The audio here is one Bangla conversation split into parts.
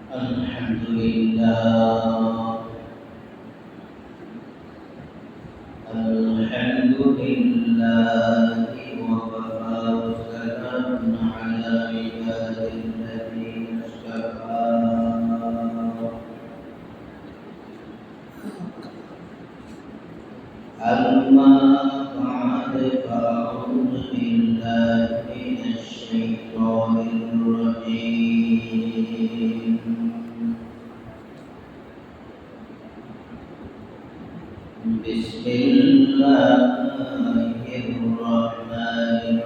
الحمد لله الحمد لله وكفى وسلام على عباده الذين اصطفى أما بعد فأعوذ بالله من الشيطان الرجيم بسم الله الرحمن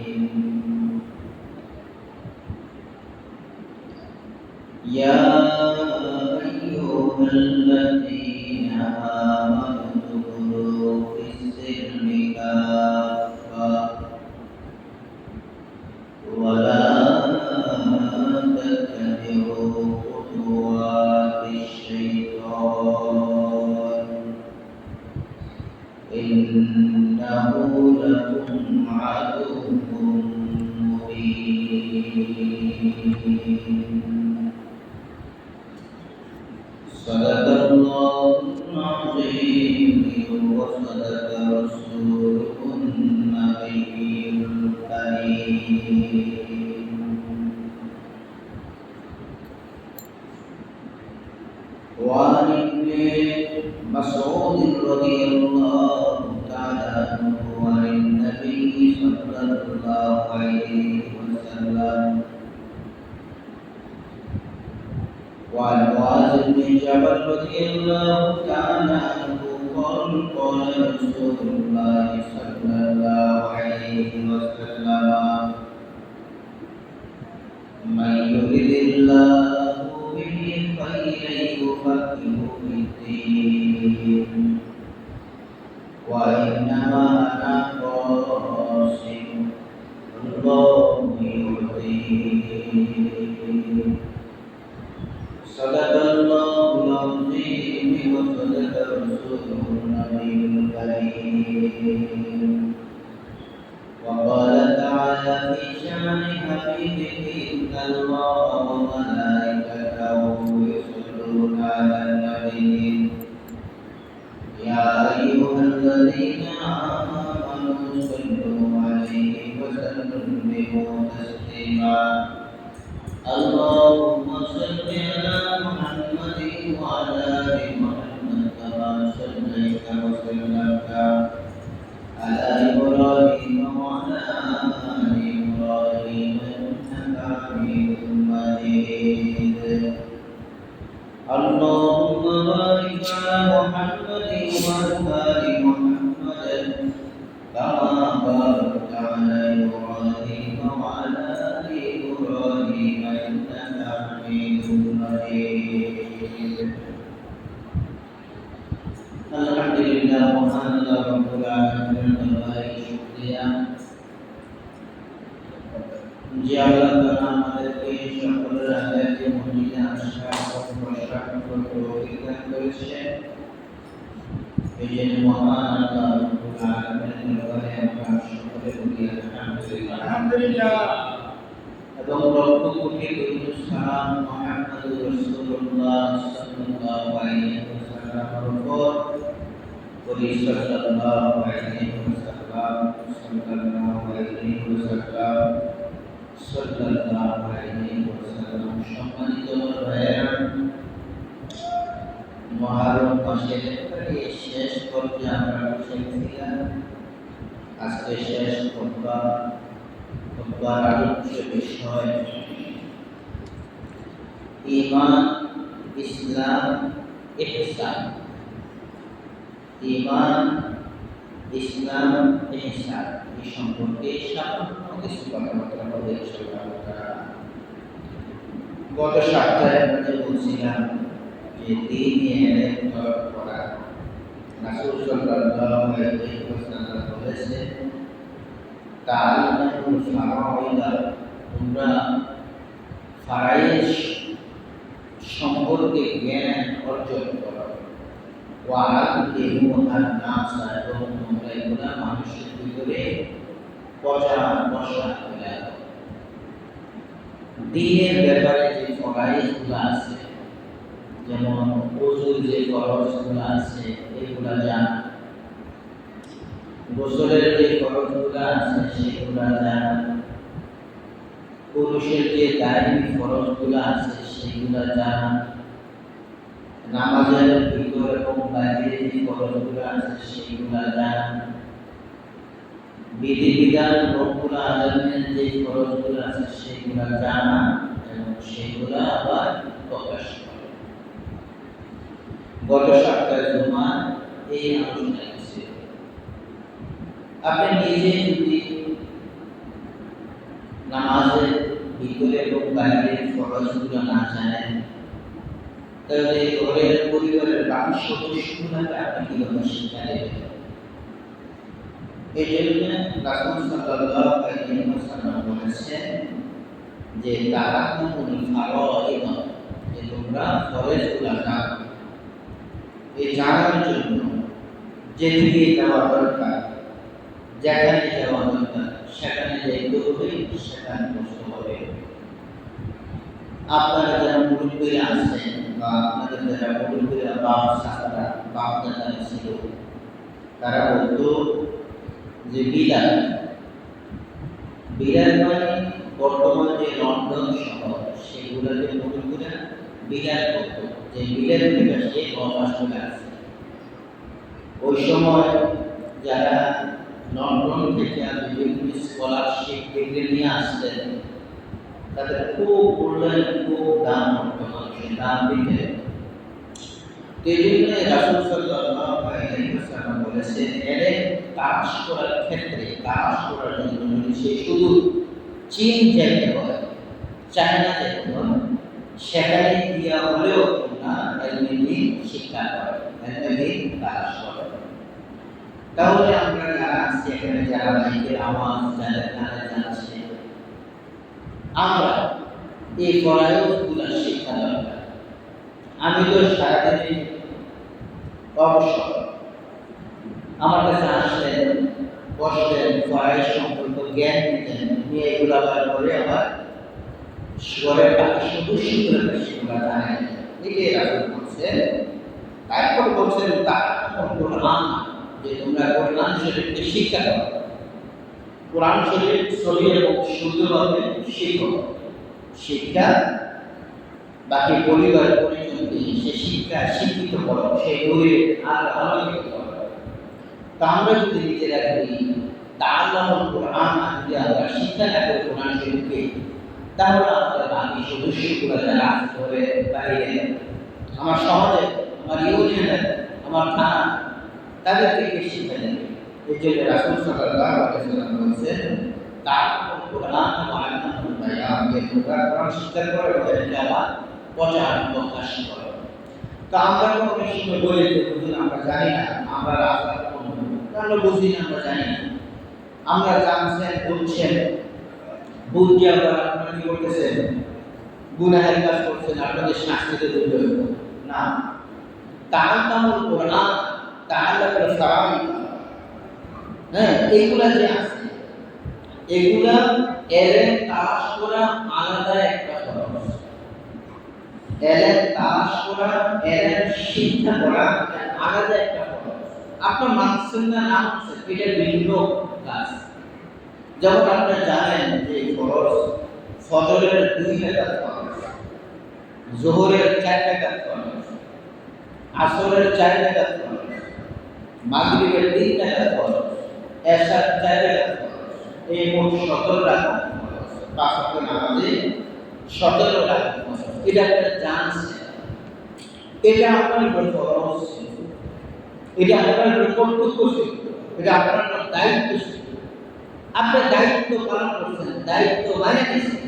الرحيم يا أيها الذين آمنوا ادخلوا في السلم كافة ولا تتبعوا خطوات الشيطان إنه لكم عدو مبين صدق الله العظيم وصدق رسوله النبي الكريم وعن ابن مسعود رضي الله تعالى عنه عن النبي صلى الله عليه وسلم وعن معاذ بن جبل رضي الله تعالى عنه قال قال رسول الله صلى الله عليه وسلم من يرد الله به خيرا يفقهه في الدين وإنما أنا قاسم الله يهديه صدق الله العظيم وصدق رسوله النبي الكريم وقال تعالى في شأن حبيبه إن الله وملائكته يصلون على النبي يا أيها الذين آمنوا صلوا عليه وسلموا تسليما اللهم صل على محمد وعلى آل محمد كما صليت وسلمت على إبراهيم وعلى آل إبراهيم إنك حميد مجيد اللهم بارك على محمد وعلى آل محمد كما باركت على إبراهيم وعلى آل إبراهيم إنك حميد مجيد আলহামদুলিল্লাহ মহান আল্লাহ রাব্বুল আলামিনের দরবারে শুকরিয়া যে আল্লাহ তাআলা আমাদেরকে সকলের আগে মদিনা আসার প্রশাসন করতে অধিকার করেছেন এই জন্য মহান আল্লাহ রাব্বুল আলামিনের দরবারে আমরা সকলে বলি আলহামদুলিল্লাহ আলহামদুলিল্লাহ এবং লক্ষ কোটি দরুদ সালাম মুহাম্মদুর রাসূলুল্লাহ সাল্লাল্লাহু আলাইহি ওয়াসাল্লামের উপর সাল্লাল্লাহু আলাইহি ওয়াসাল্লাম সম্মানিত ভাইয়েরা মুহররম মাসের শেষ পর্যায়ে আমরা বসেছিলাম আজকে শেষ খুতবার আলোচ্য বিষয় ঈমান ইসলাম ইহসান ঈমান ইসলাম ইহসান এই সম্পর্কে সামান্য কিছু কথাবার্তা হবে ইনশাআল্লাহ। গত সপ্তাহে আমরা বলছিলাম যে দিন ইলম তলব করা রাসূল সাল্লাল্লাহু আলাইহি ওয়াসাল্লাম বলেছেন তাআল্লামুল ফারাইদা তোমরা ফারাইজ সম্পর্কে জ্ঞান অর্জন করো ওয়াআল্লিমুহা নাসা এবং তোমরা এগুলা মানুষের ভিতরে প্রচার প্রসার করে দিনের ব্যাপারে যে ফরাইজগুলো আছে, যেমন ওযুর যে ফরজগুলো আছে এগুলা জানা, গোসলের যে ফরজগুলো আছে সেগুলা জানা, পুরুষের যে দায়ী ফরজগুলো আছে সেগুলা জানা, নামাজের ভিতর এবং বাইরে যে ফরজগুলো আছে সেগুলা জানা, বিধিবিধান রব্বুল আলামিনের যে ফরজগুলো আছে সেগুলা জানা এবং সেগুলা আবার প্রকাশ করা। গত সপ্তাহে জুমা এই আলোচনা ছিল। আপনি নিজে যদি নামাজের ভিতরে এবং বাইরের ফরজগুলো না জানেন, তাহলে ঘরের পরিবারের বাকি সদস্যগুলোকে আপনি কিভাবে শিক্ষা দেবেন? এই জন্য রাসূল সাল্লাল্লাহু আলাইহি ওয়াসাল্লাম বলেছেন যে তারাকুল ফারাইদ, যে তোমরা ফরজগুলো জানো। এই জানার জন্য যেদিকে যাওয়া দরকার, যেখানে যাওয়া দরকার সেখানে যাইতে হবে, সেখানে বসতে হবে। আপনারা যারা মুরব্বীরা আছেন বা আপনাদের যারা মুরব্বীরা বাপ চাচারা বাপ দাদারা ছিল, তারা বলতো যে বিলাল মানে বর্তমান যে লন্ডন শহর সেগুলোকে মুরব্বীরা বিলাল করতো, যে বিলাল বিকাশে আসলে আছে। ওই সময় যারা লন্ডন থেকে বিভিন্ন স্কলারশিপ ডিগ্রি নিয়ে আসতেন, তাদের খুব মূল্যায়ন, খুব দাম হতো, মানুষের দাম দিতে। এই জন্য রাসূল সাল্লাল্লাহু আলাইহি ওয়াসাল্লাম বলেছেন, এর তালাশ করার ক্ষেত্রে, তালাশ করার জন্য যদি সে শুধু চীন যাইতে হয়, চায়না যাইতে হয়, সেখানে গিয়া হলেও তোমরা এলএমডি শিক্ষা করো, এলএমডি তালাশ করো। তাহলে আমরা যারা আছি এখানে, যারা মাইকের আওয়াজ যাদের কানে যাচ্ছে, আমরা এই ফরজগুলো শিক্ষা দরকার। আমি তো সারাদিনে অবসর, আমার কাছে আসলেন, বসলেন, ফরজ সম্পর্ক জ্ঞান দিতেন, নিয়ে এগুলো আবার করে আবার ঘরের বাকি সদস্যগুলোকে সেগুলো জানেন। এটাই রাসূল বলছেন। তারপর বলছেন কোরআন, যে তোমরা কোরআন শরীফকে শিক্ষা দাও, কোরআন শরীফ সহি এবং শুদ্ধভাবে শিখো। শিক্ষা বাকি পরিবার পরিজনকে সে শিক্ষা শিক্ষিত করো, সেই গরিব আর আলোকিত করো। তা আমরা যদি নিজেরা করি, তাআল্লাহুল কোরআন যদি আমরা শিক্ষা না করি কোরআন শরীফকে, তাহলে আমাদের বাকি সদস্যগুলো যারা আছে ঘরে বাইরে, আমার সমাজে, আমার ইউনিয়নে, আমার থানা, তাদেরকে কে শিক্ষা দেবে? এই জন্য রাসূল সাল্লাল্লাহু আলাইহি ওয়াসাল্লাম বলেছেন, তাআল্লাহুল কোরআন ওয়া আল্লামাহুল বায়ান, যে তোমরা কোরআন শিক্ষা করো এবং এটাকে আবার প্রচার প্রকাশ করো। তো আমরা কোনো সময় বলি যে হুজুর আমরা জানি না, আমরা রাস্তা আমরা বুঝি না, আমরা জানি না। আমরা জানছেন, বুঝছেন, বুঝে আবার আপনারা কি করতেছেন? গুনাহের কাজ করছেন, আপনাদের শাস্তিতে দিতে হবে না। তাআল্লামুল কোরআন, তাআল্লামুল ফারাইদ, হ্যাঁ, এগুলা যে আছে, এগুলা এর তালাশ করা আলাদা একটা খরচ। এর তালাশ করা, এর শিক্ষা করা আলাদা একটা খরচ। আপনার মানছেন না, না মানছেন, এটা ভিন্ন কাজ। যেমন আপনারা জানেন যে খরচ ফজরের 2 রাকাত খরচ, যোহরের 4 রাকাত খরচ, আসরের 4 রাকাত খরচ, মাগরিবের 3 রাকাত খরচ, এশার 4 রাকাত খরচ, এই মোট 17 রাকাত খরচ। 5 ওয়াক্ত নামাজে 17 রাকাত খরচ। এটা আপনারা জানছেন, এটা আপনার উপর খরচ ছিল, এটা আপনার উপর কর্তব্য ছিল, এটা আপনার দায়িত্ব ছিল। আপনি দায়িত্ব পালন করছেন, দায়িত্ব মানে নিয়েছেন।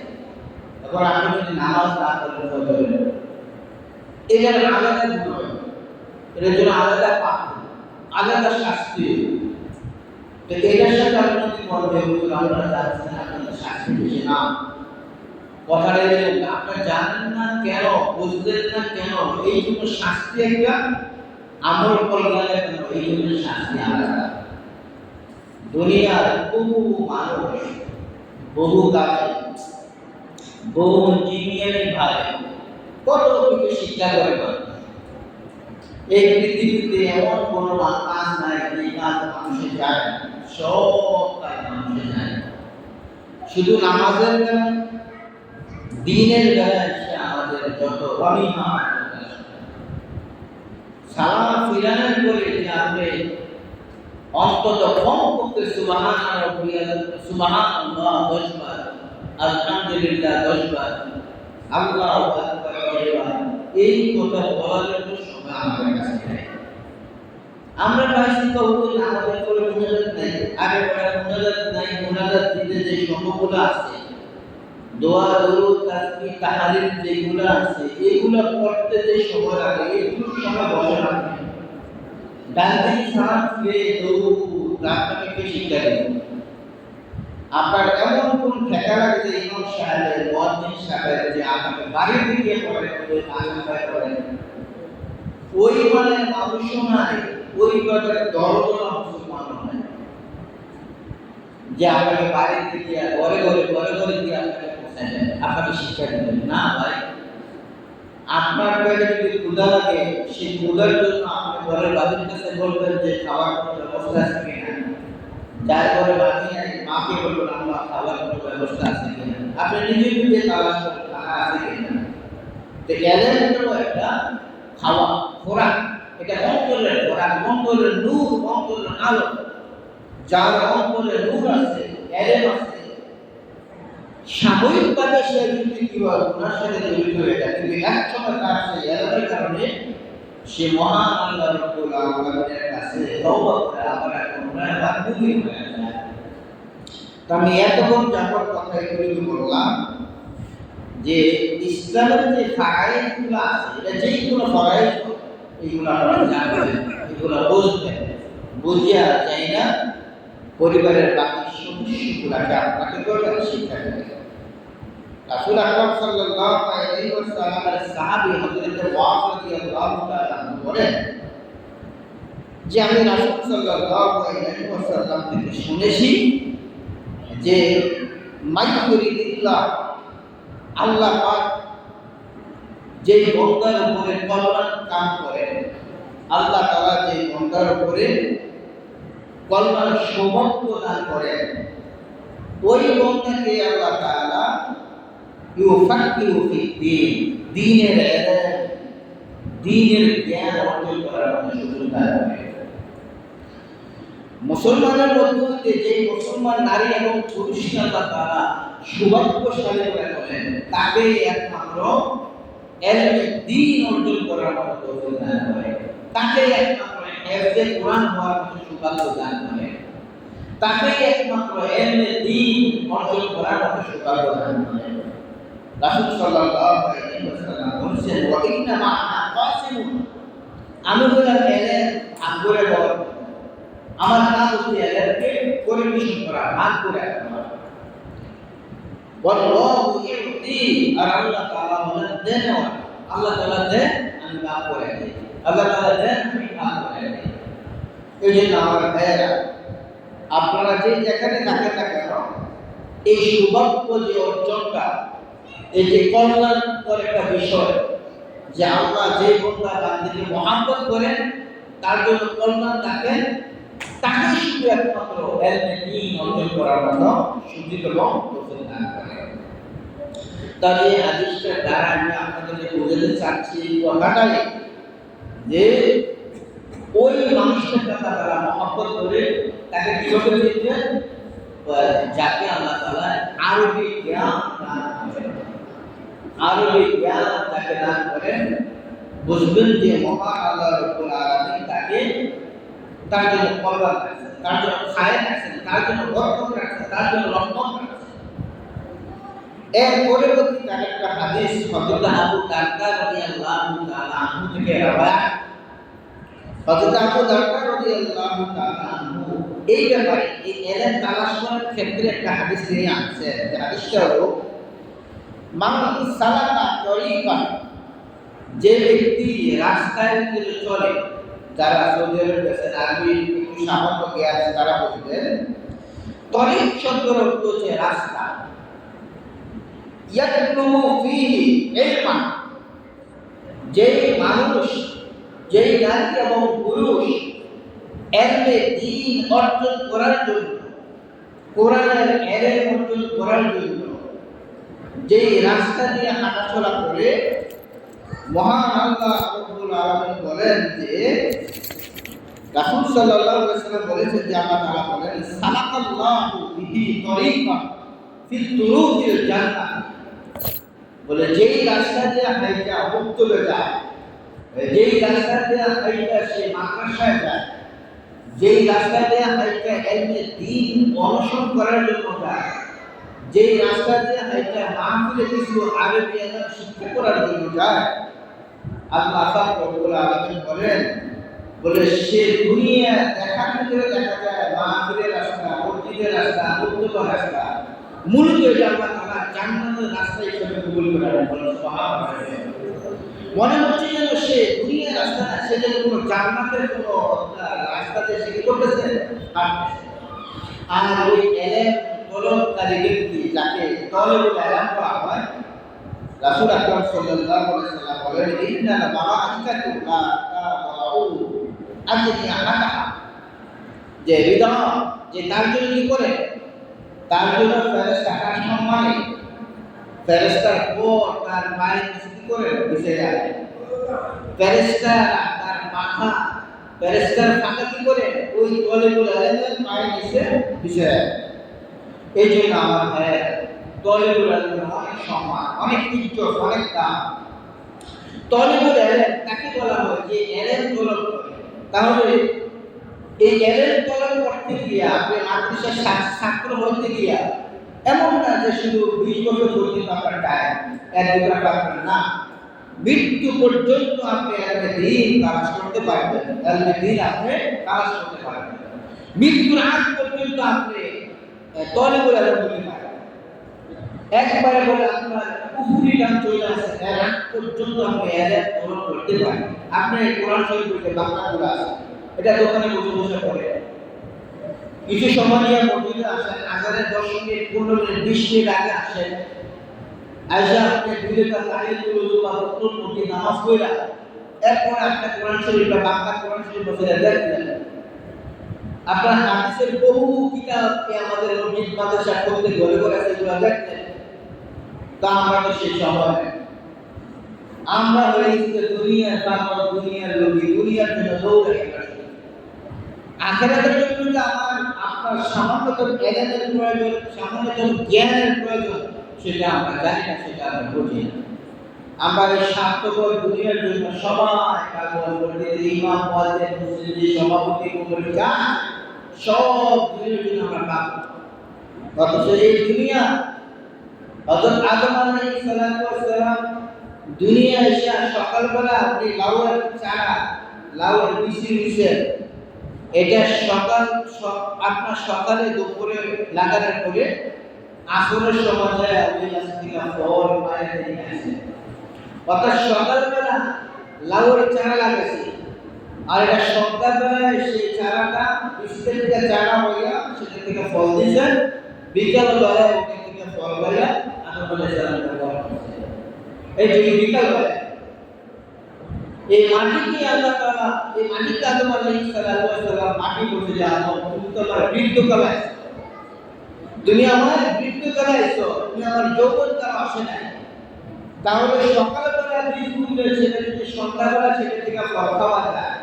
এখন আপনি যদি নামাজ না করেন, এটার আলাদা গুণ, এটার জন্য আলাদা পাপ, আলাদা শাস্তি। তো এটার সাথে আপনি যদি বলেন আমরা যাচ্ছেন, আপনাদের শাস্তি বেশি না, কথাটা এরকম। আপনারা জানেন না কেন, বুঝলেন না কেন, এই জন্য শাস্তি একটা, আমল করলেন কেন, এই জন্য শাস্তি আলাদা। দুনিয়ার বহু মানুষ, বহু কাজে বোন, ইঞ্জিনিয়ারিং ভাই, কত কিছু শিক্ষা করে মানুষ। এই পৃথিবীতে এমন কোনো কাজ নাই যে কাজ মানুষের যায় না, সব কাজ মানুষের যায় না। শুধু নামাজের বেলা, দিনের বেলায় সে আমাদের যত অনীহা সালাম ফিরানোর পরে যে আপনি অন্তত কম করতে সুবহানাল্লাহ 10 বার, আলহামদুলিল্লাহ 10 বার, আল্লাহু আকবার 10 বার, এই কথা বলার জন্য সময় আমাদের কাছে নেই। আমরা পাইছি তো আমাদের কোনো মুনাজাত নাই, আগে পরে মুনাজাত নাই, মুনাজাত দিতে যে সময়গুলো আছে, দোয়া, দরুদ, তাসবিহ, তাহলিল যেগুলো আছে, এগুলো করতে যে সময় লাগে, এগুলো সময় বসে না। ডান্ডিং সালাম ফিরে দরুদ আপনাকে শিক্ষা দেব। আপনার এমন কোন ঠেকা লাগে যে ইমাম সাহেবের, মুয়াজ্জিন সাহেবের যে আপনাকে বাড়ি থেকে পড়ে আশঙ্কা করেন, ওই মানে মানুষও নাই, ওই কথার দরজা মুসলমান নাই যে আপনাকে বাড়ি থেকে ঘরে ঘরে দিয়ে আপনাকে পৌঁছায় দেয়, আপনাকে শিক্ষা দেবেন না। ভাই, আপনার পেটে যদি ক্ষুধা লাগে, সেই ক্ষুধার জন্য আপনি ঘরের বাড়ির কাছে বলবেন যে খাবার কোনো ব্যবস্থা আছে কিনা, যার ঘরে বাড়ি নাই মাকে বলবেন আমরা খাবার কোনো ব্যবস্থা আছে কিনা, আপনি নিজে নিজে তালাশ করবেন খানা আছে কিনা। তো এলেন হলো একটা খাওয়া, খোরাক, এটা অন্তরের খোরাক, অন্তরের নূর, অন্তরের আলো। যার অন্তরে নূর আছে, এলেন আছে, সাময়িকভাবে সে যদি গুনার সাথে জড়িত হয়ে যায়, কিন্তু এক সময় তার সেই এলেনের কারণে সে মহান আল্লাহ রাব্বুল আলামিনের কাছে তওবা করে আবার পুনরায় মুমিন হয়ে যায়। তো আমি এতক্ষণ যাবার কথা এগুলো বললাম যে ইসলামের যে ফারায়েজগুলো আছে, এটা যেই কোনো ফারায়েজ, এগুলো আপনারা জানবেন, এগুলো বুঝবেন, বুঝিয়া যায় না পরিবারের বাকি সদস্যগুলোকে আপনাকে দরকার শিক্ষা দেবে। রাসূল আকরাম সাল্লাল্লাহু আলাইহি ওয়াসাল্লামের সাহাবী হযরত ওয়াস রাদিয়াল্লাহু তাআলা বলেন যে আমি রাসূল সাল্লাল্লাহু আলাইহি ওয়াসাল্লাম থেকে শুনেছি যে মাইয়ুরিদিল্লাহ, আল্লাহ পাক যে বান্দার উপরে কল্যাণ কাম করেন, আল্লাহ তাআলা যে বান্দার উপরে কল্যাণ সৌভাগ্য দান করেন, ওই বান্দাকে আল্লাহ তাআলা ইউফাক্কিহু ফিদ্দীন, দ্বীনের জ্ঞান অর্জন করার সুযোগ দান করেন। মুসলমানের মধ্যে যে মুসলমান নারী এবং পুরুষকে আল্লাহ তাআলা সৌভাগ্যশালী করে তোলেন, তাকে একমাত্র ইলমে দ্বীন অর্জন করার মতো তৌফিক দান করেন, তাকে একমাত্র হিফজে কোরআন হওয়ার মতো সৌভাগ্য দান করেন, তাকে একমাত্র ইলমে দ্বীন অর্জন করার মতো সৌভাগ্য দান করেন। রাসূল সাল্লাল্লাহু আলাইহি ওয়াসাল্লাম বলেছেন, ওয়া ইন্না মা'আনা কাসিমুন, আমি হলাম এলেম ভাগ করে বল, আমার কাজ হচ্ছে এলেমকে পরিবেশন করা, ভাগ করে রাখা। ওয়াল্লাহু ইউতি, আর আল্লাহ তাআলা হলেন দেনওয়ালা, আল্লাহ তাআলা দেন, আমি ভাগ করে দিই, আল্লাহ তাআলা দেন, আমি ভাগ করে দিই। এই জন্য আমার ভাইয়েরা, আপনারা যে যেখানে থাকেন না কেন, এই সৌভাগ্য যে অর্জনটা, এই যে কল্যাণকর একটা বিষয়, যে আল্লাহ যে বান্দা বান্দাকে মহব্বত করেন, তার জন্য কল্যাণ থাকেন, তাকে শুধু একমাত্র ইলমে দ্বীন অর্জন করার মতো সুযোগ এবং তৌফিক দান করেন। তবে এই হাদিসটার দ্বারা আমি আপনাদেরকে বোঝাতে চাচ্ছি এই কথাটাই যে ওই মানুষটাকে তারা মহব্বত করে তাকে কিভাবে চিনবেন, যাকে আল্লাহ তাআলা আরবি জ্ঞান দান করেন, আরবি জ্ঞান যাকে দান করেন, বুঝবেন যে মহান আল্লাহ রাব্বুল আলামিন তাকে তার জন্য কল্যাণ রাখছেন, তার জন্য খায়ের রাখছেন, তার জন্য বরকত রাখছেন, তার জন্য রহমত রাখছেন। এর পরবর্তীতে আরেকটা হাদিস হযরত আবু দারদা রাদিয়াল্লাহু তাআলা আনহু থেকে রওয়ায়াত। হযরত আবু দারদা রাদিয়াল্লাহু তাআলা আনহু এই ব্যাপারে, এই ইলম তালাশ করার ক্ষেত্রে একটা হাদিস নিয়ে আসছেন। যে হাদিসটা হলো, মান সালাকা তরিকান, যে ব্যক্তি রাস্তায় চলে, যারা সৌদি আরবে গেছেন, আরবি একটু সামান্য জ্ঞান আছে তারা বুঝবেন, তরিক শব্দের অর্থ হচ্ছে রাস্তা। ইয়াতলুবু ফীহি ইলমান, যেই মানুষ, যেই নারী এবং পুরুষ এলমে দ্বীন অর্জন করার জন্য, কোরআনের এলেম অর্জন করার জন্য যেই রাস্তা দিয়ে হাঁটাচলা করে, মহান আল্লাহ রাব্বুল আলামিন বলেন যে রাসূল সাল্লাল্লাহু আলাইহি ওয়াসাল্লাম বলেছেন যে আল্লাহ তাআলা বলেন সালাকাল্লাহু বিহি তরিকান ফি তুরুকিল জান্নাহ, বলে যেই রাস্তা দিয়ে হাইটা মুক্তলে যায়, যেই রাস্তা দিয়ে হাইটা সে মাদ্রাসায় যায়, যেই রাস্তা দিয়ে হাইটা এলমে দ্বীন অনুসরণ করার জন্য যায়, যেই রাস্তা দিয়ে হাইটা মাহফিলে কিছু আরবি আদব শিক্ষা করার জন্য যায়, আল্লাহ রাব্বুল আলামিন বলেন, বলে সে দুনিয়া দেখার ভিতরে দেখা যায় মাহফিলের রাস্তা, মসজিদের রাস্তা, মুক্তবা রাস্তা, মূলত এটা আল্লাহ তাআলা জান্নাতের রাস্তা হিসেবে কবুল করেন। সুবহানাল্লাহ। মনে হচ্ছে যেন সে দুনিয়ার রাস্তা না, সে যেন কোনো জান্নাতের কোনো রাস্তাতে সে কি করতেছে, হাঁটতেছে। আর ওই এলেম তলবকারী ব্যক্তি, যাকে তলবুল ইলম বলা হয়, রাসূল আকরাম সাল্লাল্লাহু আলাইহি ওয়াসাল্লাম বলেন ইন্নাল মালাইকাতু লা তা'বাউ আজনিহাতাহা, যে হৃদয় যে তার জন্য কি করে, তার জন্য ফেরেশতারা সম্মানে, ফেরেশতার পর তার পায়ের নিচে কি করে বসে যায়, ফেরেশতারা তার মাথা, ফেরেশতার মাথা কি করে ওই তলবুল ইলমের পায়ের নিচে বসে যায়। এই জন্য আমার ভাই তলবুল ইলমের অনেক সম্মান, অনেক ইজ্জত, অনেক দাম। তলবুল ইলম তাকে বলা হয় যে ইলম তলব করে। তাহলে এই ইলম তলব করতে গিয়ে আপনি মাদ্রাসার ছাত্র হতে গিয়ে এমন না যে শুধু 20 বছর পর্যন্ত আপনার টাইম, 1-2 পাবেন না, মৃত্যু পর্যন্ত আপনি ইলমে দ্বীন তালাশ করতে পারবেন, ইলমে দ্বীন আপনি তালাশ করতে পারবেন, মৃত্যুর আগ পর্যন্ত আপনি তলবুল ইলম করতে পারবেন। একবারে বলে আপনার কুফরি গান চলে আসে এর আগ পর্যন্ত আপনি ইলম তলব করতে পারবেন। আপনি কোরআন শরীফে বাংলা পড়া আছে, এটা দোকানে বসে বসে পড়ে, কিছু সময় নিয়ে মসজিদে আসেন, আজানের 10 মিনিট 15 মিনিট 20 মিনিট আগে আসেন, আয়সা আপনি দুই রাকাত তাহিয়াতুল ওযু বা রুকুর মধ্যে নামাজ পড়া, এরপর আপনি কোরআন শরীফ বা বাংলা কোরআন শরীফ বসে দেখলেন। আপনার হাদিসের বহু কিতাব আমাদের মসজিদ মাদ্রাসা করতে ঘরে ঘরে আছে, এগুলো দেখলেন। তা আমরা তো সেই সময় আমরা হয়েছি যে দুনিয়ার পাগল, দুনিয়ার লোভী, দুনিয়ার জন্য দৌড়াই। আখিরাতের জন্য যে আমার আপনার সামান্যতম ইলমের প্রয়োজন, সামান্যতম জ্ঞানের প্রয়োজন, সেটা আমরা জানি না, সেটা আমরা বুঝি না। আমরা এই স্বার্থপর দুনিয়ার জন্য সবাই পাগল, বলতে ইমাম, মুয়াজ্জিন, মুসল্লি, সভাপতি, কমিটি যা সব দুনিয়ার জন্য আমরা পাগল। অথচ এই দুনিয়া, হযরত আদম আলাইহিস সালাম দুনিয়া এসে সকালবেলা আপনি লাউয়ের চারা, লাউয়ের বিচি নিচে, এটা আপনার সকালে দুপুরে লাগানোর পরে আসরের সময় ওই গাছ থেকে ফল পায়ে নিয়ে আসে। অর্থাৎ সকালবেলা লাউয়ের চারা লাগাইছে, আর এটা সন্ধ্যাবেলায় সেই চারাটা বীজ থেকে চারা হইয়া সেটা থেকে ফল দিয়েছে, বিকালবেলায় ওটা থেকে ফল হইয়া আদম আলাইহিস সালাম ব্যবহার করছে। এই যে বিকালবেলায় এই মাটিকে আল্লাহ তাআলা, এই মাটিকে আদম আলাইহিস সালাম মাটি বলতে যে আদম তুমি তো আমার বৃদ্ধকালে আছো, তুমি আমার বৃদ্ধকালে আছো, তুমি আমার যৌবনকাল আসে নাই। তাহলে সকালবেলা বীজ বুনলে সেটা যদি সন্ধ্যাবেলা সেটা থেকে ফল খাওয়া যায়,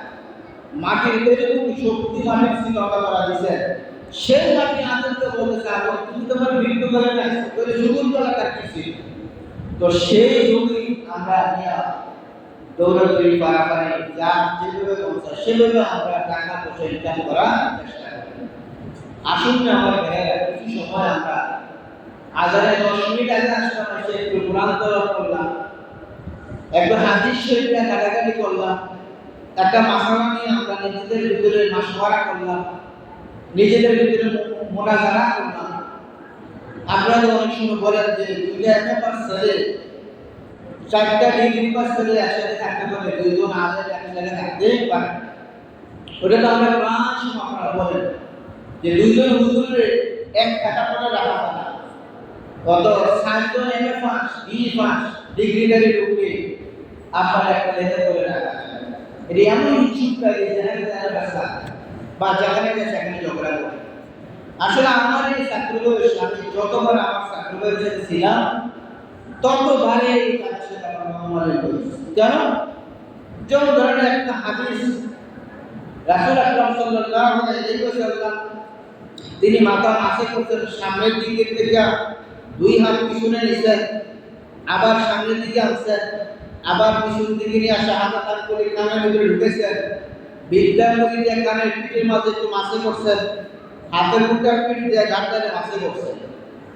মাটির এরকম শক্তি মাটির ছিল আল্লাহ তাআলা দিয়েছেন। সেই মাটি আদমকে বলেছে আদম তুমি তো আমার বৃদ্ধকালে আছো, তাহলে যৌবনকালটা কি ছিল? তো সেই যুগই আমরা নিয়ে দৌড়াদৌড়ি পারাপারি যা যেভাবে বলছে সেভাবে আমরা টাকা পয়সা ইনকাম করার চেষ্টা করি। আসুন না আমার ভাইয়েরা, কিছু সময় আমরা আজানের 10 মিনিট আগে আসলাম, এসে একটু কোরআন তেলাওয়াত করলাম, একটু হাদিস শরীফে কাটাকাটি করলাম, একটা মাসালা নিয়ে আমরা নিজেদের ভিতরে মাসওয়ারা করলাম, নিজেদের ভিতরে মোনাজারা করলাম। আপনারা তো অনেক সময় বলেন যে দুইটা এমএ পাস ছেলে, 4টা ডিগ্রি পাস ছেলে একসাথে থাকতে পারে, দুইজন আলেম একসাথে থাকতেই পারে। ওটা তো আমরা প্রায় সময় আপনারা বলেন যে দুইজন হুজুরের এক খাতা পড়ে রাখা না, কত 7জন এমএ পাস, বিএ পাস, ডিগ্রিধারী ঢুকে আপনার একটা লেখা করে রাখা। এটা এমন শিক্ষাকে যেখানে ব্যবস্থা বা যেখানে সেখানে ঝগড়া করে। আসলে আমার এই ছাত্র বয়স, আমি যতবার আমার ছাত্র বয়সে ছিলাম ততবারে এই কাজের সাথে আমার মহামারী হয়েছে। কেন? যেমন ধরেন একটা হাদিস, রাসূল আকরাম সাল্লাল্লাহু আলাইহি ওয়াসাল্লাম তিনি মাথা মাসে করতেন, সামনের দিকে থেকে 2 হাত পিছনে নিছেন, আবার সামনের দিকে আনছেন, আবার পিছন দিকে নিয়ে আসা হাত হাত করে কানের ভিতরে ঢুকেছেন, বিদ্যার মধ্যে দিয়ে কানের পিঠের মাঝে একটু মাসে করছেন, হাতের মুঠা পিঠ দিয়ে গাঁটটারে মাসে করছেন।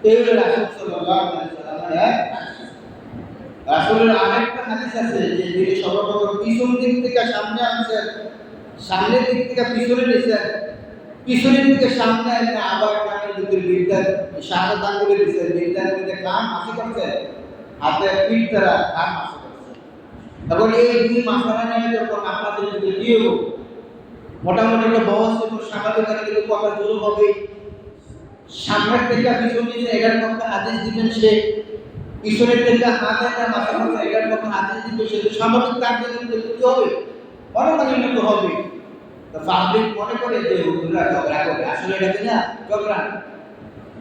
এই হলো রাসূল সাল্লাল্লাহু আলাইহি ওয়াসাল্লামের রাসূলের আরেকটা হাদিস আছে যে তিনি সর্বপ্রথম পিছন দিক থেকে সামনে আনছেন, সামনের দিক থেকে পিছনে নিছেন, পিছনের দিকে সামনে এনে আবার কানের ভিতরে বিদ্যার শাহাদাত দান করে দিয়েছেন, বিদ্যার মধ্যে কান মাসি করছেন, হাতে পিঠ দ্বারা কান মাসি করছেন। তখন এই দুই মাসালা নিয়ে যখন আপনাদের ভিতরে দিয়ে হোক মোটামুটি একটা বয়স এবং স্বাভাবিক কিন্তু কথা শুরু হবে, সামনের থেকে পিছন নিচে এগার পক্ষে আদেশ দিবেন সে, পিছনের থেকে হাত একটা মাথা মাথা এগার পক্ষে আদেশ দিবে সে, স্বাভাবিক তার কিন্তু কি হবে? মনোমালিন্য হবে। তো পাবলিক মনে করে যে হুজুররা ঝগড়া করে, আসলে এটা কি না ঝগড়া।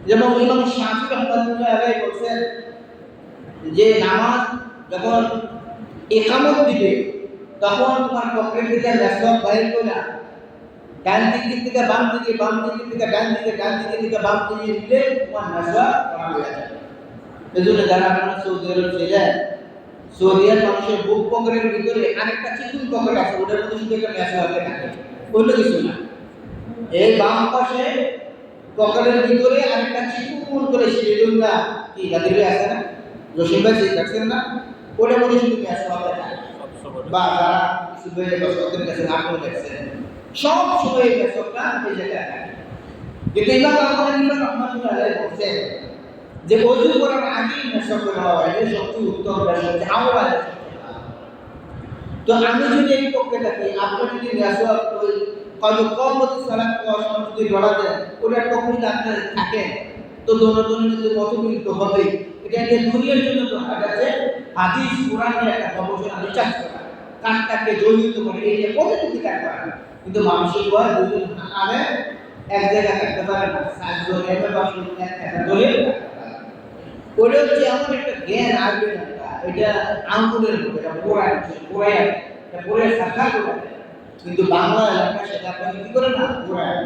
যেমন ইমাম শাফিঈ রাহমাতুল্লাহ আলাইহি বলেন যে নামাজ যখন ইকামত দিবে তখন তোমার পকেট থেকে মেসওয়াক বাইর করে ডান দিক থেকে বাম দিকে, বাম দিক থেকে ডান দিকে, ডান দিক থেকে বাম দিকে দিলে তোমার মেসওয়াক করা হয়ে যাবে। এজন্য যারা আপনারা সৌদি আরব ছিলেন, সৌদি আরব মানুষের বুক পকেটের ভিতরে আরেকটা চিকুন পকেট আছে, ওটার মধ্যে শুধু একটা মেসওয়াক থাকে, অন্য কিছু না। এই বাম পাশে পকেটের ভিতরে আরেকটা চিকুন করে সিলিন্ডা কি গাদিরে আছে না, জসিম ভাই দেখছেন না, ওটার মধ্যে শুধু মেসওয়াক থাকে। বা যারা কিছু বইয়ে বসতেন দেখছেন, আপনিও দেখছেন, সব সময় মেসওয়াকটা এই জায়গায় থাকে। কিন্তু ইমাম আবু হানিফা রাহমাতুল্লাহ আলাইহি বলেন যে ওযু করার আগে মেসওয়াক করা হয়, এটা সবচেয়ে উত্তম, সবচেয়ে আওলা। তো আমি যদি এই পক্ষে থাকি, আপনি যদি মেসওয়াক ওই কমতি সালাত করার সময় যদি ধরা দেন, ওটার পক্ষে আপনার থাকেন, তো দোনোজনের মধ্যে মতবিরোধ হবে। এটা নিয়ে দুনিয়ার জন্য তো আছে হাদিস কোরআনের একটা গবেষণা রিসার্চ করা, কানটাকে জড়িত করে এই যে কতটুকু কাট করা। কিন্তু মানুষের বয় দুজন আরে এক জায়গায় থাকতে পারে না, সাতজন এভাবে বাসন একটা ধরে ওটা হচ্ছে এমন একটা জ্ঞান আসবে না, এটা আঙ্গুলের মতো, এটা পোড়ায় এটা পোড়ায় শাখা করে। কিন্তু বাংলা এলাকা সেটা আপনাকে কি করে না পোড়ায়।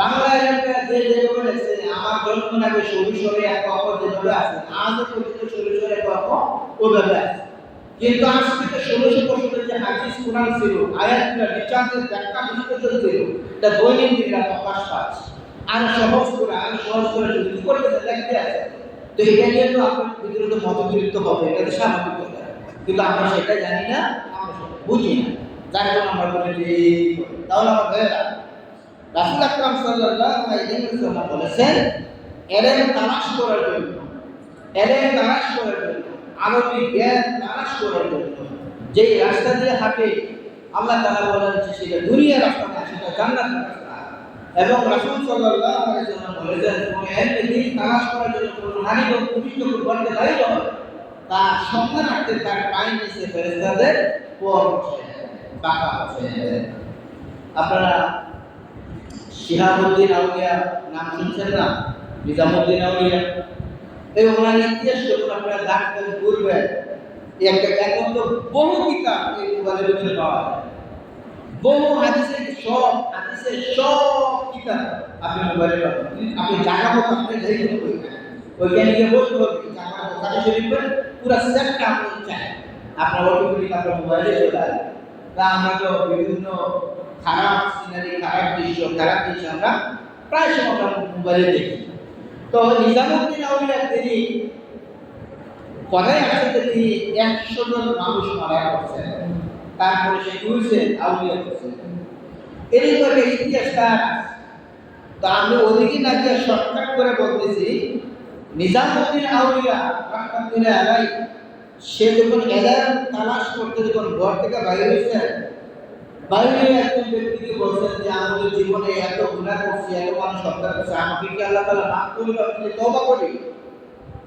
বাংলা এলাকা যে যেভাবে আছে, আমার জন্মের আগে সরিষরে এক অপর যেভাবে আছে, আজও পর্যন্ত সরিষরে এক অপর ওইভাবে আছে। কিন্তু আজ থেকে 1600 বছরের যে হাদিস কোরআন ছিল, আয়াতগুলো রিচার্জের ব্যাখ্যা বিশ্লেষণ ছিল, এটা দৈনন্দিন প্রকাশ পাচ্ছে। আর সহজ করে যদি কি করতে দেখতে আছে, তো এটা নিয়ে তো আপনার ভিতরে তো মতবিরোধ হবে, এটা তো স্বাভাবিক কথা। কিন্তু আমরা সেটা জানি না, আমরা সেটা বুঝি না, যার জন্য আমরা বলি যে তাহলে আমার ভাইয়েরা, রাসূল আকরাম সাল্লাল্লাহু আলাইহি ওয়াসাল্লাম বলেছেন এলেম তালাশ করার জন্য, এলেম তালাশ করার জন্য, আরবি জ্ঞান তালাশ করার জন্য যে রাস্তা দিয়ে হাঁটে, আল্লাহ তাআলা বলেন যে সেটা দুনিয়ার রাস্তা না, সেটা জান্নাতের রাস্তা। এবং রাসূল সাল্লাল্লাহু আলাইহি ওয়াসাল্লাম বলেছেন কোন এলেম দিন তালাশ করার জন্য কোন নারী বা পুরুষ যখন বলতে দাঁড়িয়ে হয়, তার সম্মানার্থে তার পায়ের নিচে ফেরেশতাদের পর বাঁকা আছে। আপনারা শিহাবুদ্দিন আউলিয়া নাম শুনছেন না? নিজামুদ্দিন আউলিয়া, এই ওনার ইতিহাস যখন আপনারা ডাক্তার করবেন, একটা একমাত্র বহু কিতাব এই মোবাইলের ভিতরে পাওয়া যায়, বহু হাদিসের সব কিতাব আপনি মোবাইলে পাবেন। আপনি জায়গা মতো আপনি যাই করবেন, ওইখানে গিয়ে বলতে হবে জায়গা মতো শরীফের পুরো সেটটা আপনি চাই, আপনার অটোমেটিক আপনার মোবাইলে চলে আসবে। তা আমরা তো বিভিন্ন খারাপ সিনারি, খারাপ দৃশ্য আমরা প্রায় সময় আমরা মোবাইলে দেখি। তো নিজামুদ্দিন আউলিয়া তিনি কথায় আছে যে তিনি 100 জন মানুষ মারা করছেন, তারপরে সে ঘুরছেন আউলিয়া করছেন, এরকম একটা ইতিহাস তার। তো আমি ওদিকে না গিয়ে শর্টকাট করে বলতেছি, নিজামুদ্দিন আউলিয়া রাহমাতুল্লাহ আলাইহি সে যখন এলেম তালাশ করতে যখন ঘর থেকে বাইরে হয়েছেন, বাইরে একজন ব্যক্তিকে বলছেন যে আমাদের জীবনে এত গুনাহ করছি, এত মানুষ হত্যা করছে, আমাকে কি আল্লাহ তাআলা মাফ করবে? আপনি তওবা করি।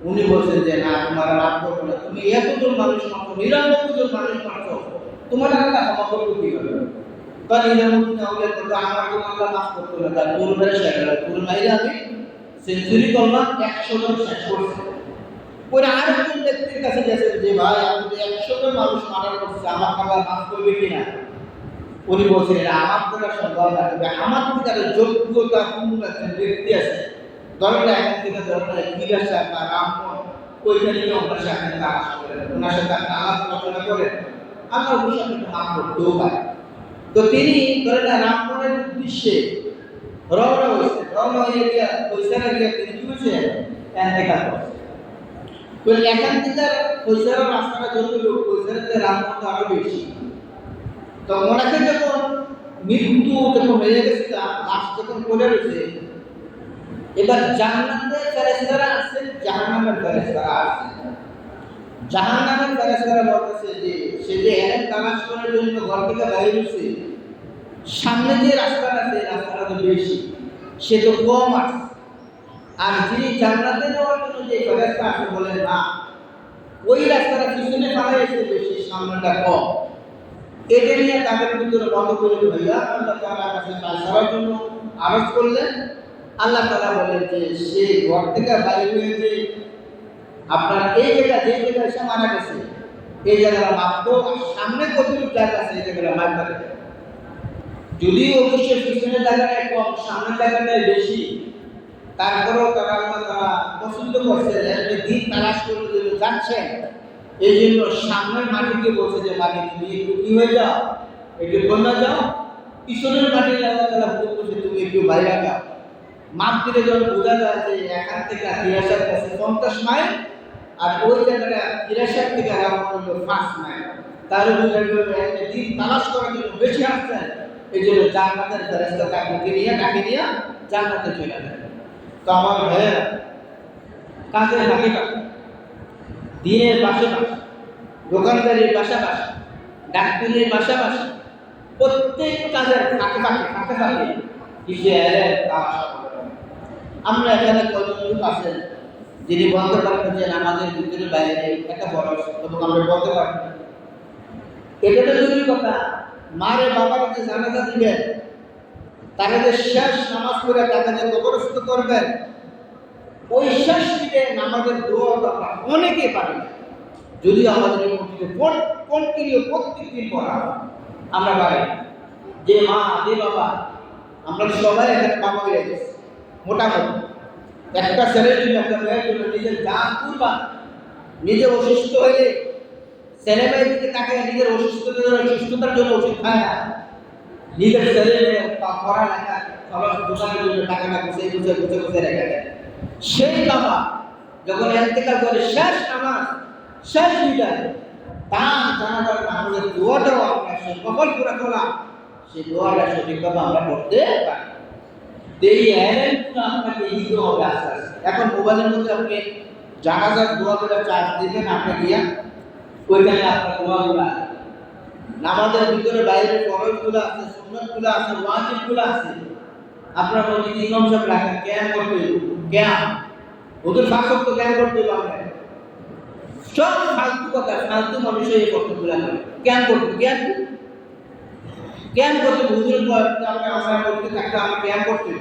উনি বলছেন যে না তোমার মাফ করবো না, তুমি এতজন মানুষ মাত্র 99 জন মানুষ মাত্র তোমার আল্লাহ ক্ষমা করবে কিভাবে? কারণ নিজের মধ্যে না হলে তো আমার তো আল্লাহ মাফ করতে হবে, তার পুরো বেড়ে শেখা পুরো মাইরে আমি সেঞ্চুরি করলাম 100 জন শেষ করছে। ওই আরেকজন ব্যক্তির কাছে গেছে যে ভাই আপনি 100 জন মানুষ মার্ডার করছে, আমার আল্লাহ মাফ করবে কিনা? উনি বলছেন এটা আমার দ্বারা সম্ভব না, তবে আমার থেকে যোগ্যতা পূর্ণ একজন ব্যক্তি আছে, দরকার এখান থেকে দরকার গিরাজ বা রামমোহন ওইখানে গিয়ে ওনার সাথে তালাশ করেন, ওনার সাথে আপনি আলাপ আলোচনা করেন, আল্লাহ ওই সাথে মাফ করতেও পারে। তো তিনি ধরেন রামমোহনের উদ্দেশ্যে রওনা হয়েছে, রওনা হয়ে গিয়া পয়সারা গিয়া তিনি কি হয়েছে এন্তেকাল করছে। তো এখান থেকে পয়সারা রাস্তাটা যতটুকু পয়সারাতে রামমোহন আরো বেশি। তো ওনাকে যখন মৃত্যু যখন হয়ে গেছে, লাশ যখন পড়ে রয়েছে, এবার জান্নাতে ফেরেশতারা আছেন, জাহান্নামের ফেরেশতারা আছেন। জাহান্নামের ফেরেশতারা বলতেছে যে সে যে এলেন তালাশ করার জন্য ঘর থেকে বাইরে হয়েছে, সামনে যে রাস্তাটা আছে রাস্তাটা তো বেশি, সে তো কম আছে। আর যিনি জান্নাতে যাওয়ার জন্য যে ফেরেশতা আছে বলেন না, ওই রাস্তাটা পিছনে ফালাই এসে বেশি, সামনেটা কম। এটা নিয়ে তাদের ভিতরে মতবিরোধ হইয়া আল্লাহ তাআলার কাছে ফায়সালার জন্য আরজ করলেন। আল্লাহ তাআলা বলেন যে সে ঘর থেকে বাইরে হয়ে যে আপনার এই জায়গা যে জায়গায় এসে মারা গেছে এই জায়গাটা মাপতো, সামনে কতটুকু জায়গা আছে এই জায়গাটা মাপতে হবে। যদিও অবশ্যই পিছনের জায়গাটায় কম, সামনের জায়গাটায় বেশি, তারপরেও তারা আল্লাহ তাআলা পছন্দ করছে যে দিন তালাশ করে যাচ্ছেন, এই জন্য সামনের মাটিকে বলছে যে মাটি তুমি একটু কি হয়ে যাও, একটু বন্যা যাও, পিছনের মাটি আল্লাহ তাআলা বলছে তুমি একটু বাইরে যাও। মাপ দিলে যখন বোঝা যায় যে এখান থেকে তিরাশার কাছে 50 মাইল, আর ওই জায়গাটা তিরাশার থেকে রামমোহন হলো 5 মাইল, তাহলে বোঝা গেল একটা দিন তালাশ করার জন্য বেশি আসছেন, এই জন্য জান্নাতের ফেরেশতা তাকে নিয়ে জান্নাতে চলে যায়। তো আমার ভাইয়েরা, কাজের ফাঁকে ফাঁকে, দিনের পাশাপাশি, দোকানদারির পাশাপাশি, ডাক্তারের পাশাপাশি, প্রত্যেক কাজের ফাঁকে ফাঁকে কিসে আমরা এখানে কয়জন লোক আছেন যিনি বলতে পারবেন যে আমাদের ভিতরে বাইরে একটা বয়স এবং আমরা বলতে পারি এটা তো জরুরি কথা। মারে বাবার যে জানাজা দিবেন, তারা যে শেষ নামাজ পড়ে তাকে যে কবরস্থ করবেন, ওই শেষ দিকে নামাজের দোয়া আমরা অনেকে পারি না, যদি আমাদের এই মসজিদে কন্টিনিউ প্রত্যেক দিন পড়া আমরা পারি। যে মা যে বাবা, আমরা সবাই এখানে বাবা হয়ে গেছি মোটামুটি, একটা ছেলের জন্য একটা মেয়ের জন্য নিজের জান কুরবান, নিজে অসুস্থ হয়ে ছেলে মেয়ের দিকে তাকে নিজের সুস্থতার জন্য ওষুধ খায় না, নিজের ছেলে মেয়ে পড়ালেখা খরচ দোকানের জন্য টাকাটা গুছে রেখে দেয়। সেই বাবা যখন ইন্তেকাল করে শেষ নামাজ শেষ বিদায়, তার জানাজার নামাজের দোয়াটাও আমরা সেই কবল করে তোলা, সেই দোয়াটা সঠিকভাবে আমরা করতে পারি। এই অ্যারেঞ্জটা আপনাকে দিতে হবে আস্তে আস্তে। এখন মোবাইলের মধ্যে আপনি জানাজার দোয়াগুলো চার্জ দিবেন, আপনি গিয়া ওইখানে আপনার দোয়াগুলো আছে, নামাজের ভিতরে বাইরে ফরজগুলো আছে, সুন্নতগুলো আছে, ওয়াজিবগুলো আছে। আপনার মধ্যে ইমাম সাহেব রাখেন জ্ঞান করতে, জ্ঞান ওদের শাসক জ্ঞান করতে পারবেন, সব ফালতু কথা, ফালতু মানুষের এই কর্তব্যগুলো করে জ্ঞান করতে হুজুর আমরা করতে থাকতে আমরা জ্ঞান করতে।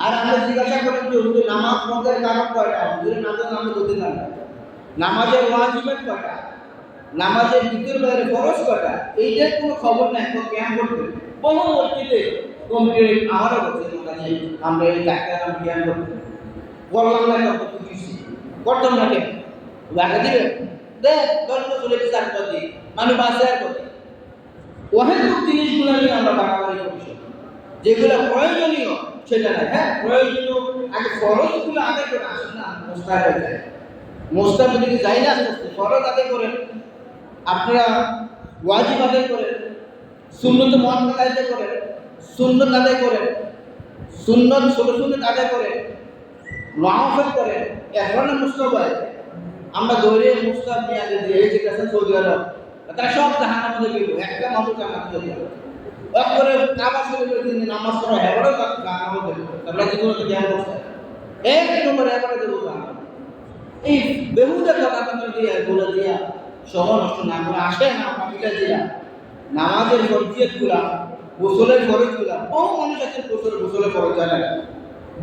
আর আমরা জিজ্ঞাসা করেন যে হুজুর নামাজ পড়ার কারণ কয়টা, হুজুরের নামাজ আমরা বলতে জানি না, নামাজের ওয়াজিবের কয়টা, নামাজের ভিতর বাইরে ফরজ কয়টা, এইটার কোনো খবর নাই, তো জ্ঞান করতে বহু মসজিদে কমিটি আমারও বলছে আমরা এই ডাক্তার আমরা জ্ঞান করতে বললাম না, কত কিছু করতাম না, কেন দেখা দিবে দেখ গল্প চলে গেছে আর প্রতি মানে বাসে আর প্রতি অহেতুক জিনিসগুলো নিয়ে আমরা বাড়াবাড়ি করছি, যেগুলো প্রয়োজনীয় সেটা না। হ্যাঁ প্রয়োজনীয় আগে ফরজগুলো আদায় করে আসেন না, মোস্তাহাব হয়ে যায়, মোস্তাহাব যদি যাই না আস্তে আস্তে ফরজ আদায় করেন, আপনারা ওয়াজিব আদায় করেন, সুন্নত মুআক্কাদা আদায় করেন, সুন্নত আদায় করেন, সুন্নত ছোট সুন্নত আদায় করেন, নওয়াফিল করেন, এখন মুস্তাহাব হয়। আমরা দৌড়ে মুস্তাহাব নিয়ে আগে দিয়ে এই যে কাছে সৌদি আরব, তারা সব জাহান্নামের মধ্যে গেল, একটা মানুষ জান্নাতে যাবে। একবারে কাবা শরীফের দিন নামাজ পড়া হেবড় জান্নাতে যাবে, আমরা জীবনে জ্ঞান করতে এক নম্বরে একবারে দেবো এই বেহুদা কথা দিয়ে বলে দিয়া সময় নষ্ট না করে আসে না পাখিটা দিয়া নামাজের ফরজিয়ত গুলা গোসলের ফরজ গুলা বহু মানুষ আছে গোসলের ফরজ জানে না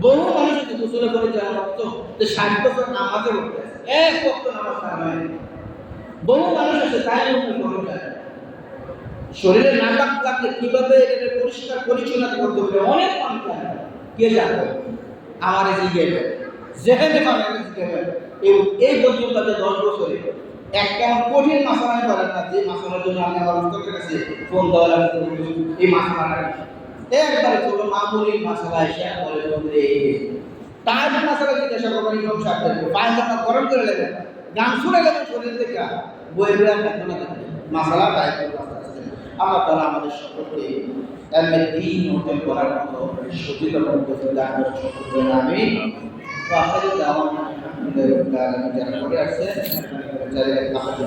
বহু মানুষ আছে গোসলের ফরজ জানে না তো 60 বছর নামাজে পড়তে এক ওয়াক্ত নামাজ না বহু মানুষ আছে তাই ফরজ জানে শরীরে নাপাক থাকলে কিভাবে এটা পরিষ্কার পরিচ্ছন্ন করতে হবে অনেক মানুষ জানে কে জানে আমার এই জিজ্ঞেস যেখানে পাবেন জিজ্ঞেস এই পর্যন্ত 10 বছরে একটা কঠিন মাসালা করেন না যে মাসালার জন্য আমি আমার উস্তাদের কাছে ফোন দেওয়া লাগবে এই মাসালাটা একবারে ছোট মামুলি মাসালা এসে বলে বলে তার মাসালা জিজ্ঞাসা করবেন ইমাম সাহেবকে পায়খানা গরম করে নেবেন গান শুনে গেলেন শরীর থেকে বই বই আপনার না মাসালা টাইপ আল্লাহ তাআলা আমাদের সকলকে এলমের দ্বীন অর্জন করার মতো সুযোগ করতে দান করার সকলকে আমিন আখির দাওয়ানা আলহামদুলিল্লাহ যারা করে আসছে যারা আপনাদের